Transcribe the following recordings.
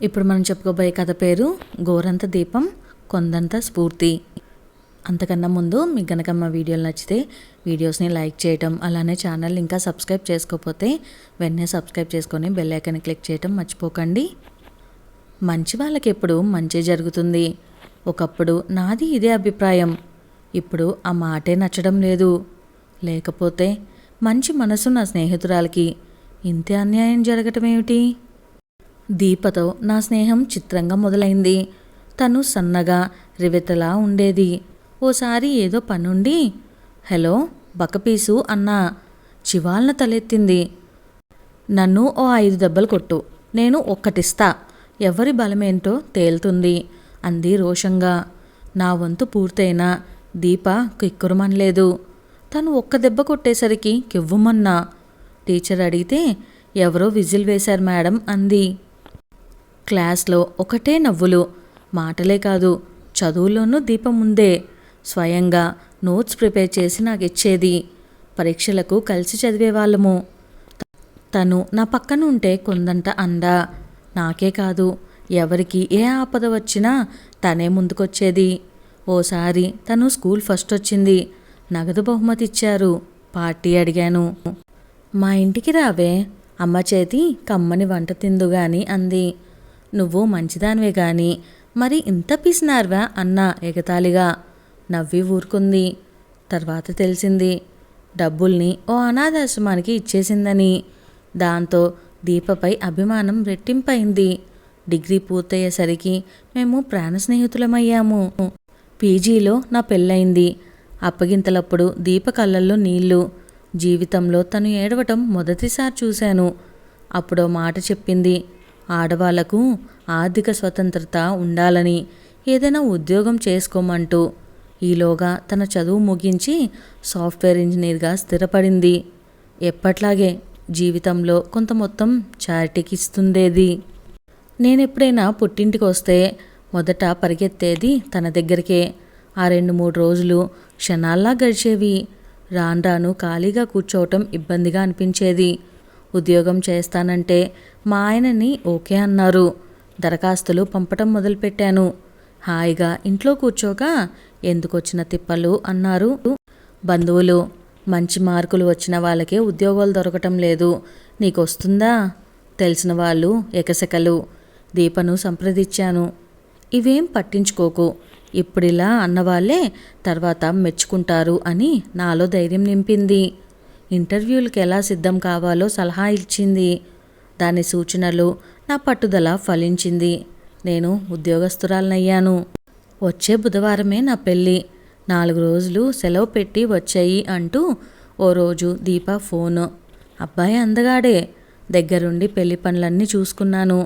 ఇప్పుడు మనం చెప్పుకోబోయే కథ పేరు గోరంత దీపం కొండంత స్ఫూర్తి. అంతకన్నా ముందు మీకు కనుక మా వీడియోలు నచ్చితే వీడియోస్ని లైక్ చేయటం, అలానే ఛానల్ ఇంకా సబ్స్క్రైబ్ చేసుకోకపోతే వెంటనే సబ్స్క్రైబ్ చేసుకొని బెల్ ఐకాన్ క్లిక్ చేయటం మర్చిపోకండి. మంచి వాళ్ళకి ఎప్పుడు మంచి జరుగుతుంది. ఒకప్పుడు నాది ఇదే అభిప్రాయం, ఇప్పుడు ఆ మాటే నచ్చడం లేదు. లేకపోతే మంచి మనసు నా స్నేహితురాలకి ఇంతే అన్యాయం జరగటం ఏమిటి? దీపతో నా స్నేహం చిత్రంగా మొదలైంది. తను సన్నగా రివెతలా ఉండేది. ఓసారి ఏదో పనుండి హలో బకపీసు అన్నా. చివాల్న తలెత్తింది. నన్ను ఓ 5 దెబ్బలు కొట్టు, నేను ఒక్కటిస్తా, ఎవరి బలమేంటో తేలుతుంది అంది రోషంగా. నా వంతు పూర్తయినా దీప కిక్కురుమనలేదు. తను ఒక్క దెబ్బ కొట్టేసరికి కివ్వుమన్నా. టీచర్ అడిగితే ఎవరో విజిల్ వేశారు మేడం అంది. క్లాస్లో ఒకటే నవ్వులు. మాటలే కాదు, చదువుల్లోనూ దీపం ముందే. స్వయంగా నోట్స్ ప్రిపేర్ చేసి నాకు ఇచ్చేది. పరీక్షలకు కలిసి చదివేవాళ్ళము. తను నా పక్కన ఉంటే కొందంట అండా. నాకే కాదు, ఎవరికి ఏ ఆపద వచ్చినా తనే ముందుకొచ్చేది. ఓసారి తను స్కూల్ ఫస్ట్ వచ్చింది. నగదు బహుమతి ఇచ్చారు. పార్టీ అడిగాను. మా ఇంటికి రావే, అమ్మ చేతి కమ్మని వంట తిందుగాని అంది. నువ్వు మంచిదానివే గాని మరి ఇంత పిసినార్వా అన్నా ఎగతాళిగా. నవ్వి ఊరుకుంది. తర్వాత తెలిసింది డబ్బుల్ని ఓ అనాథాశ్రమానికి ఇచ్చేసిందని. దాంతో దీపపై అభిమానం రెట్టింపైంది. డిగ్రీ పూర్తయ్యేసరికి మేము ప్రాణ స్నేహితులమయ్యాము. పీజీలో నా పెళ్ళయింది. అప్పగింతలప్పుడు దీప కళ్ళల్లో నీళ్లు. జీవితంలో తను ఏడవటం మొదటిసారి చూశాను. అప్పుడో మాట చెప్పింది, ఆడవాళ్లకు ఆర్థిక స్వతంత్రత ఉండాలని, ఏదైనా ఉద్యోగం చేసుకోమంటూ. ఈలోగా తన చదువు ముగించి సాఫ్ట్వేర్ ఇంజనీర్గా స్థిరపడింది. ఎప్పట్లాగే జీవితంలో కొంత మొత్తం చారిటీకి ఇస్తుండేది. నేనెప్పుడైనా పుట్టింటికి వస్తే మొదట పరిగెత్తేది తన దగ్గరికే. ఆ 2-3 రోజులు క్షణాల్లా గడిచేవి. రాను ఖాళీగా కూర్చోవటం ఇబ్బందిగా అనిపించేది. ఉద్యోగం చేస్తానంటే మా ఆయనని ఓకే అన్నారు. దరఖాస్తులు పంపటం మొదలుపెట్టాను. హాయిగా ఇంట్లో కూర్చోక ఎందుకొచ్చిన తిప్పలు అన్నారు బంధువులు. మంచి మార్కులు వచ్చిన వాళ్ళకే ఉద్యోగాలు దొరకటం లేదు, నీకొస్తుందా? తెలిసిన వాళ్ళు ఎకసెకలు. దీపను సంప్రదించాను. ఇవేం పట్టించుకోకు, ఇప్పుడిలా అన్నవాళ్లే తర్వాత మెచ్చుకుంటారు అని నాలో ధైర్యం నింపింది. ఇంటర్వ్యూలకు ఎలా సిద్ధం కావాలో సలహా ఇచ్చింది. దాని సూచనలు నా పట్టుదల ఫలించింది. నేను ఉద్యోగస్తురాలనయ్యాను. వచ్చే బుధవారమే నా పెళ్ళి. 4 రోజులు సెలవు పెట్టి వచ్చాయి అంటూ ఓ రోజు దీప ఫోను. అబ్బాయి అందగాడే. దగ్గరుండి పెళ్లి పనులన్నీ చూసుకున్నాను.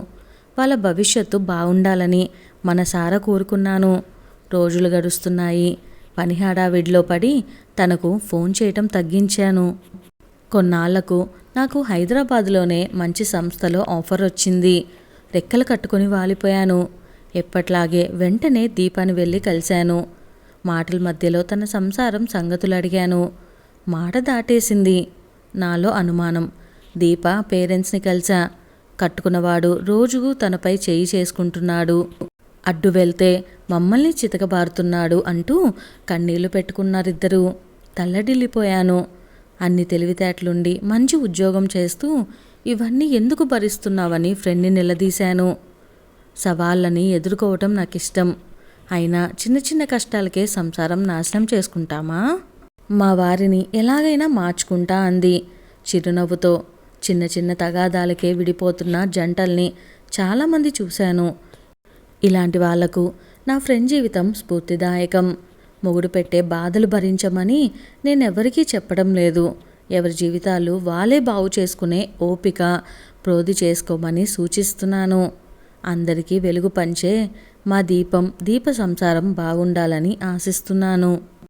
వాళ్ళ భవిష్యత్తు బాగుండాలని మనసారా కోరుకున్నాను. రోజులు గడుస్తున్నాయి. పని హడావిడిలో పడి తనకు ఫోన్ చేయటం తగ్గించాను. కొన్నాళ్లకు నాకు హైదరాబాద్లోనే మంచి సంస్థలో ఆఫర్ వచ్చింది. రెక్కలు కట్టుకుని వాలిపోయాను. ఎప్పట్లాగే వెంటనే దీపాన్ని వెళ్ళి కలిశాను. మాటల మధ్యలో తన సంసారం సంగతులు అడిగాను. మాట దాటేసింది. నాలో అనుమానం. దీప పేరెంట్స్ని కలిసా. కట్టుకున్నవాడు రోజుకు తనపై చేయి చేసుకుంటున్నాడు. అడ్డు వెళ్తే మమ్మల్ని చితకబారుతున్నాడు అంటూ కన్నీళ్లు పెట్టుకున్నారిద్దరూ. తల్లడిల్లిపోయాను. అన్ని తెలివితేటలుండి మంచి ఉద్యోగం చేస్తూ ఇవన్నీ ఎందుకు భరిస్తున్నావని ఫ్రెండ్ని నిలదీశాను. సవాళ్ళని ఎదుర్కోవటం నాకిష్టం. అయినా చిన్న చిన్న కష్టాలకే సంసారం నాశనం చేసుకుంటామా? మా వారిని ఎలాగైనా మార్చుకుంటా అంది చిరునవ్వుతో. చిన్న చిన్న తగాదాలకే విడిపోతున్న జంటల్ని చాలామంది చూశాను. ఇలాంటి వాళ్లకు నా ఫ్రెండ్ జీవితం స్ఫూర్తిదాయకం. మొగుడు పెట్టే బాధలు భరించమని నేనెవరికీ చెప్పడం లేదు. ఎవరి జీవితాలు వాళ్ళే బాగు చేసుకునే ఓపిక ప్రోధి చేసుకోమని సూచిస్తున్నాను. అందరికీ వెలుగు పంచే మా దీప సంసారం బాగుండాలని ఆశిస్తున్నాను.